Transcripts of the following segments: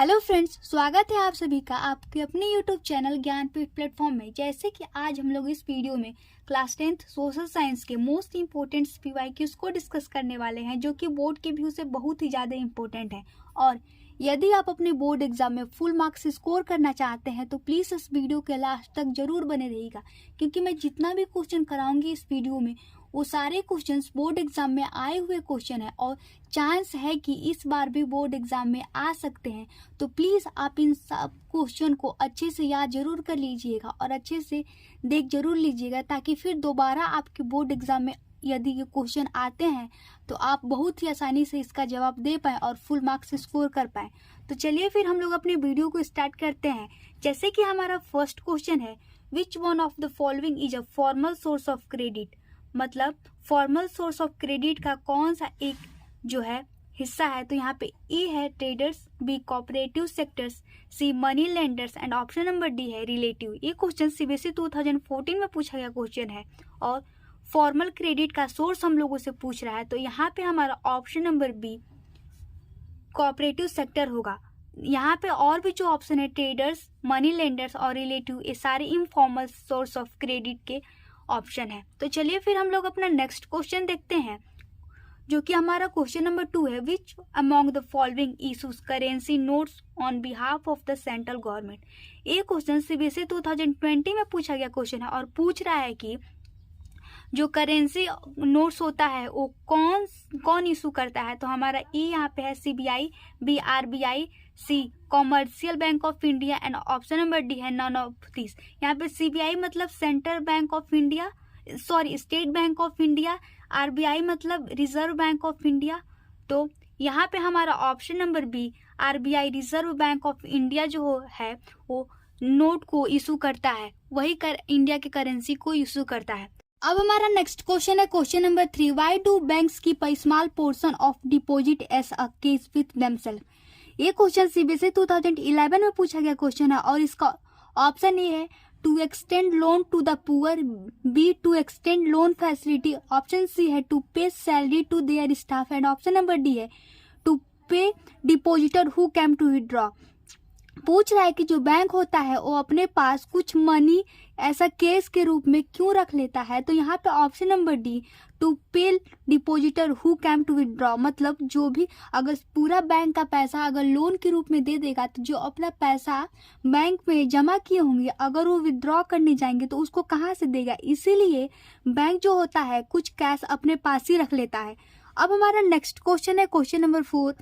Hello friends, स्वागत है आप सभी का आपके अपने यूट्यूब चैनल ज्ञानपीठ प्लेटफॉर्म में। जैसे कि आज हम लोग इस वीडियो में क्लास 10th सोशल साइंस के मोस्ट इम्पोर्टेंट पीवाईक्यूज को डिस्कस करने वाले हैं, जो कि बोर्ड के व्यू से बहुत ही ज़्यादा इम्पोर्टेंट है। और यदि आप अपने बोर्ड एग्जाम में फुल मार्क्स स्कोर करना चाहते हैं तो प्लीज़ इस वीडियो के लास्ट तक जरूर बने रहिएगा, क्योंकि मैं जितना भी क्वेश्चन कराऊंगी इस वीडियो में वो सारे क्वेश्चंस बोर्ड एग्जाम में आए हुए क्वेश्चन है और चांस है कि इस बार भी बोर्ड एग्जाम में आ सकते हैं। तो प्लीज़ आप इन सब क्वेश्चन को अच्छे से याद जरूर कर लीजिएगा और अच्छे से देख जरूर लीजिएगा, ताकि फिर दोबारा आपके बोर्ड एग्जाम में यदि ये क्वेश्चन आते हैं तो आप बहुत ही आसानी से इसका जवाब दे पाएँ और फुल मार्क्स स्कोर कर पाएँ। तो चलिए फिर हम लोग अपनी वीडियो को स्टार्ट करते हैं। जैसे कि हमारा फर्स्ट क्वेश्चन है, विच one of the following is a formal source of credit. मतलब फॉर्मल सोर्स ऑफ क्रेडिट का कौन सा एक जो है हिस्सा है। तो यहाँ पे ए है traders, B cooperative sectors, C money lenders and option number D है रिलेटिव। ये क्वेश्चन सीबीएसई 2014 में पूछा गया क्वेश्चन है और फॉर्मल क्रेडिट का सोर्स हम लोगों से पूछ रहा है। तो यहाँ पे हमारा option number B cooperative sector होगा। यहाँ पे और भी जो ऑप्शन है ट्रेडर्स, मनी लेंडर्स और रिलेटिव, ये सारे इनफॉर्मल सोर्स ऑफ क्रेडिट के ऑप्शन है। तो चलिए फिर हम लोग अपना नेक्स्ट क्वेश्चन देखते हैं, जो कि हमारा क्वेश्चन नंबर 2 है, which among the following issues currency notes on behalf of the central government. ये क्वेश्चन सीबीएसई 2020 में पूछा गया क्वेश्चन है और पूछ रहा है कि जो करेंसी नोट्स होता है वो कौन इशू करता है। तो हमारा ए यहाँ पे है CBI, B RBI, C commercial bank of India and option number D है नन ऑफ दिस। यहाँ पे सीबीआई मतलब central bank of India, sorry state bank of India, RBI मतलब रिजर्व बैंक ऑफ इंडिया। तो यहाँ पे हमारा option number B RBI reserve bank of India जो है वो नोट को इशू करता है, वही इंडिया के करेंसी को इशू करता है। अब हमारा नेक्स्ट क्वेश्चन है question number 3, why do banks keep a small portion of deposit as a cash with themselves. ये क्वेश्चन सीबीएसई 2011 में पूछा गया क्वेश्चन है और इसका ऑप्शन ए है to extend loan to the poor, B to extend loan facility, option C है to pay salary to their staff and option number D है to pay depositor who came to withdraw. पूछ रहा है कि जो bank होता है वो अपने पास कुछ मनी ऐसा कैश के रूप में क्यों रख लेता है। तो यहाँ पे option number D to pay depositor who came to withdraw, मतलब जो भी अगर पूरा बैंक का पैसा अगर लोन के रूप में दे देगा तो जो अपना पैसा बैंक में जमा किए होंगे अगर वो विथड्रॉ करने जाएंगे तो उसको कहाँ से देगा। इसीलिए बैंक जो होता है कुछ कैश अपने पास ही रख लेता है। अब हमारा नेक्स्ट क्वेश्चन है question number 4,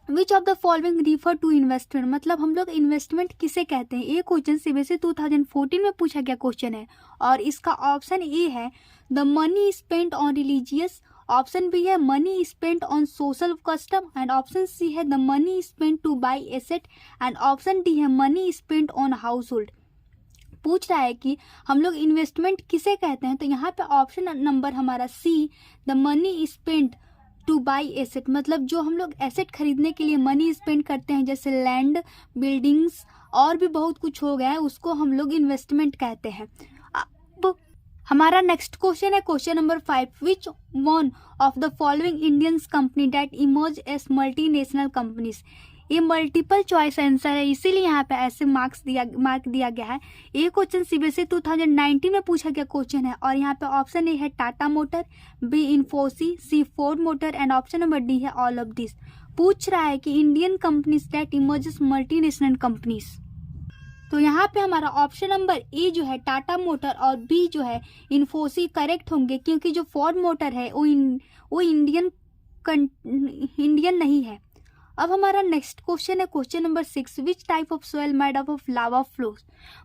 which of the following refer to investment. मतलब हम लोग इन्वेस्टमेंट किसे कहते हैं। ये क्वेश्चन सीबीएसई 2014 में पूछा गया क्वेश्चन है और इसका ऑप्शन ए है the money spent on religious, option B है money spent on social custom and option C है the money spent to buy asset and option D है मनी स्पेंट ऑन हाउस होल्ड। पूछ रहा है कि हम लोग इन्वेस्टमेंट किसे कहते हैं। तो यहाँ पे ऑप्शन नंबर हमारा see the money spent to buy asset, मतलब जो हम लोग एसेट खरीदने के लिए मनी स्पेंड करते हैं जैसे लैंड, बिल्डिंग्स और भी बहुत कुछ हो गया है, उसको हम लोग इन्वेस्टमेंट कहते हैं। अब हमारा नेक्स्ट क्वेश्चन है question number 5, which one of the following Indian company that emerge as multinational companies. ये मल्टीपल चॉइस आंसर है, इसीलिए यहाँ पे ऐसे मार्क दिया गया है। ये क्वेश्चन सीबीएसई 2019 में पूछा गया क्वेश्चन है और यहाँ पे ऑप्शन ए है Tata Motor, B Infosys, C Ford Motor and option number D है ऑल ऑफ दिस। पूछ रहा है कि Indian companies that emerges multinational companies. तो यहाँ पे हमारा ऑप्शन नंबर ए जो है टाटा मोटर और बी जो है इन्फोसी करेक्ट होंगे, क्योंकि जो फोर्ड मोटर है वो इंडियन नहीं है। अब हमारा नेक्स्ट क्वेश्चन है question number 6, which type of soil made up of lava flows.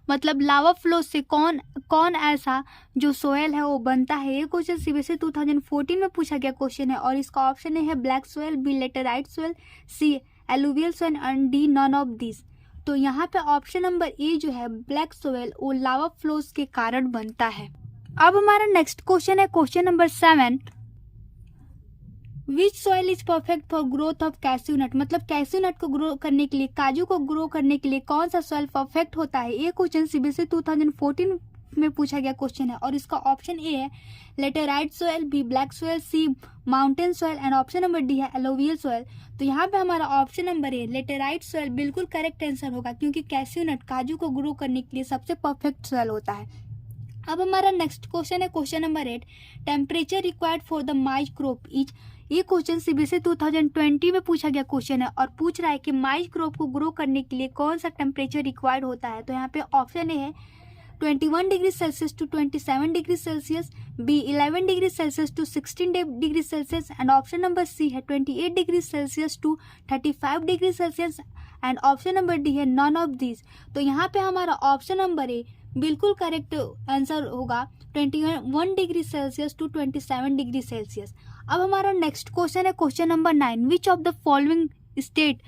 मतलब लावा फ्लो से कौन ऐसा जो सोयल है वो बनता है। ये क्वेश्चन सीबीएसई 2014 में पूछा गया क्वेश्चन है और इसका ऑप्शन है black soil, B laterite soil, C alluvial soil and D none of this. तो यहाँ पे ऑप्शन नंबर ए जो है ब्लैक सोयल वो लावा फ्लोस के कारण बनता है। अब हमारा नेक्स्ट क्वेश्चन है question number 7, which soil is perfect for growth of cashew nut. मतलब कैश्यू नट को ग्रो करने के लिए, काजू को ग्रो करने के लिए कौन सा सॉइल परफेक्ट होता है। ये क्वेश्चन सीबीएसई 2014 में पूछा गया क्वेश्चन है और इसका ऑप्शन ए है laterite soil, B black soil, C mountain soil and option number D है एलोवियल सॉइल। तो यहाँ पे हमारा option number A laterite soil बिल्कुल करेक्ट आंसर होगा, क्योंकि कैश्यू नट काजू को ग्रो करने के लिए सबसे परफेक्ट सॉइल होता है। अब हमारा नेक्स्ट क्वेश्चन है question number 8, temperature required for the mine's crop is. ये क्वेश्चन सीबीएसई 2020 में पूछा गया क्वेश्चन है और पूछ रहा है कि माइज क्रॉप को ग्रो करने के लिए कौन सा टेम्परेचर रिक्वायर्ड होता है। तो यहाँ पे ऑप्शन ए है 21 degree Celsius to 27 degree Celsius, B 11 degree Celsius to 16 degree Celsius and option number C है 28 degree Celsius to 35 degree Celsius and option number D है नॉन ऑफ दिस। तो यहाँ पे हमारा ऑप्शन नंबर ए बिल्कुल correct answer होगा 21 degree Celsius to 27 degree Celsius. अब हमारा नेक्स्ट क्वेश्चन है question number 9, which of the following state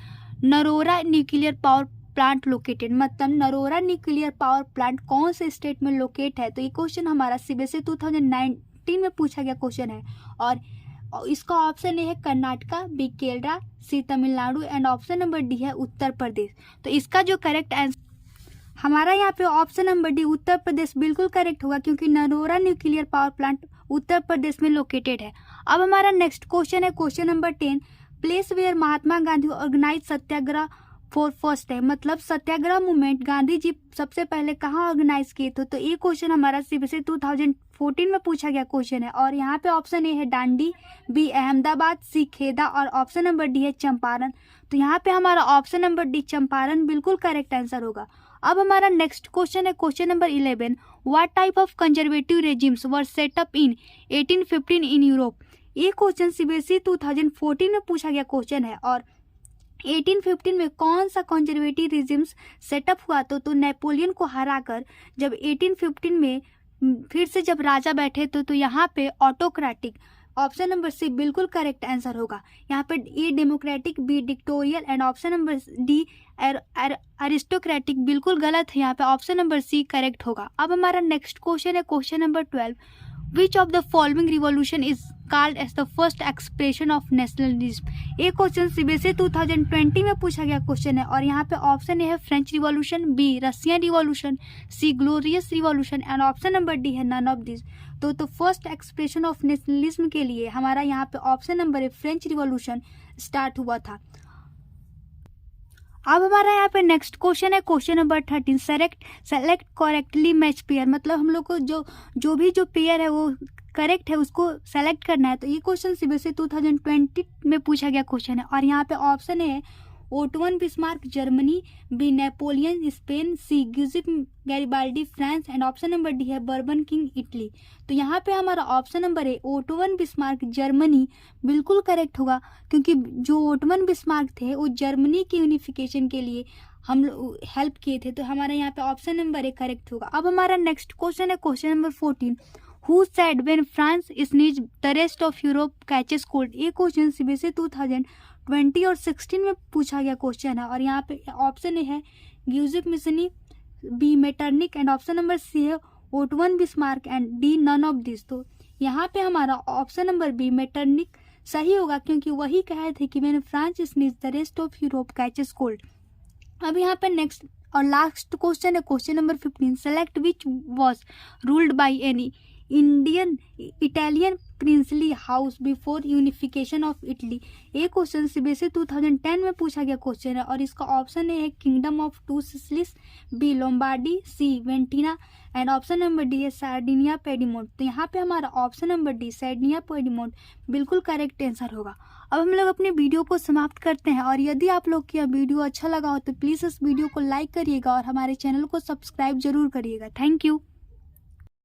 Narora nuclear power plant located. मतलब नरोरा न्यूक्लियर पावर प्लांट कौन से स्टेट में लोकेट है। तो ये क्वेश्चन हमारा सीबीएसई 2019 में पूछा गया क्वेश्चन है और इसका ऑप्शन ए है Karnataka, B Kerala, C Tamil Nadu and option number D है उत्तर प्रदेश। तो इसका जो करेक्ट आंसर हमारा यहाँ पे option number D Uttar Pradesh बिल्कुल करेक्ट होगा, क्योंकि Narora nuclear power plant Uttar Pradesh में लोकेटेड है। अब हमारा नेक्स्ट क्वेश्चन है question number 10, place where Mahatma Gandhi organise satyagraha for first time. मतलब सत्याग्रह मूवमेंट गांधी जी सबसे पहले कहाँ ऑर्गेनाइज किए थे। तो ये क्वेश्चन हमारा सीबीएसई 2014 में पूछा गया क्वेश्चन है और यहाँ पे ऑप्शन ए है दांडी, बी अहमदाबाद, सी खेदा और ऑप्शन नंबर डी है चंपारण। तो यहाँ पे हमारा ऑप्शन नंबर डी चंपारण बिल्कुल करेक्ट आंसर होगा। अब हमारा नेक्स्ट क्वेश्चन है question number 11, what type of conservative regimes were set up in 1815 in Europe. ये क्वेश्चन सीबीएसई 2014 में पूछा गया क्वेश्चन है और 1815 में कौन सा कंजर्वेटिव रेजिम्स सेटअप हुआ। तो नेपोलियन को हराकर जब 1815 में फिर से जब राजा बैठे तो यहाँ पे ऑटोक्रेटिक, ऑप्शन नंबर सी बिल्कुल करेक्ट आंसर होगा। यहाँ पे A democratic, B dictatorial and option number D aristocratic बिल्कुल गलत है। यहाँ पे ऑप्शन नंबर सी करेक्ट होगा। अब हमारा नेक्स्ट क्वेश्चन है question number 12, which of the following revolution is called as the first expression of nationalism. ये क्वेश्चन सीबीएसई 2020 में पूछा गया क्वेश्चन है और यहाँ पे ऑप्शन ए है French revolution, B Russian revolution, C glorious revolution and option number D है नन ऑफ दिस। तो फर्स्ट एक्सप्रेशन ऑफ नेशनलिज्म के लिए हमारा यहाँ पे option number A French revolution start हुआ था। अब हमारा यहाँ पे नेक्स्ट क्वेश्चन है question number 13, select correctly match pair. मतलब हम लोग को जो भी पेयर है वो करेक्ट है उसको सेलेक्ट करना है। तो ये क्वेश्चन सीबीएसई 2020 में पूछा गया क्वेश्चन है और यहाँ पे ऑप्शन है Otto von Bismarck Germany, B Napoleon Spain, C Giuseppe Garibaldi France and option number D है बर्बन किंग इटली। तो यहाँ पे हमारा ऑप्शन नंबर है ओटोवन बिस्मार्क जर्मनी बिल्कुल करेक्ट होगा, क्योंकि जो ओटोवन बिस्मार्क थे वो जर्मनी की यूनिफिकेशन के लिए हम लोग हेल्प किए थे। तो हमारा यहाँ पे ऑप्शन नंबर ए करेक्ट होगा। अब हमारा नेक्स्ट क्वेश्चन है question number 14, who said when France sneeze the rest of Europe catches cold. ये क्वेश्चन सीबीएसई 2020 और 16 में पूछा गया क्वेश्चन है और यहाँ पे ऑप्शन ए है Giuseppe Mazzini, B Metternich and option number C है Otto von Bismarck and D none of this. तो यहाँ पे हमारा ऑप्शन नंबर बी मेटरनिक सही होगा, क्योंकि वही कहे थे कि मैंने France sneeze the rest of Europe catches cold. अब यहाँ पे नेक्स्ट और लास्ट क्वेश्चन है question number 15, select which was ruled by any Italian princely house before unification of Italy. ये क्वेश्चन सीबीएसई 2010 में पूछा गया क्वेश्चन है और इसका ऑप्शन है kingdom of two Sicilies, B Lombardy, C Venetia and option number D है Sardinia Piedmont. तो यहाँ पे हमारा option number D Sardinia Piedmont बिल्कुल करेक्ट आंसर होगा। अब हम लोग अपने वीडियो को समाप्त करते हैं और यदि आप लोग की यह वीडियो अच्छा लगा हो तो प्लीज़ इस वीडियो को लाइक करिएगा और हमारे चैनल को सब्सक्राइब जरूर करिएगा। Thank you.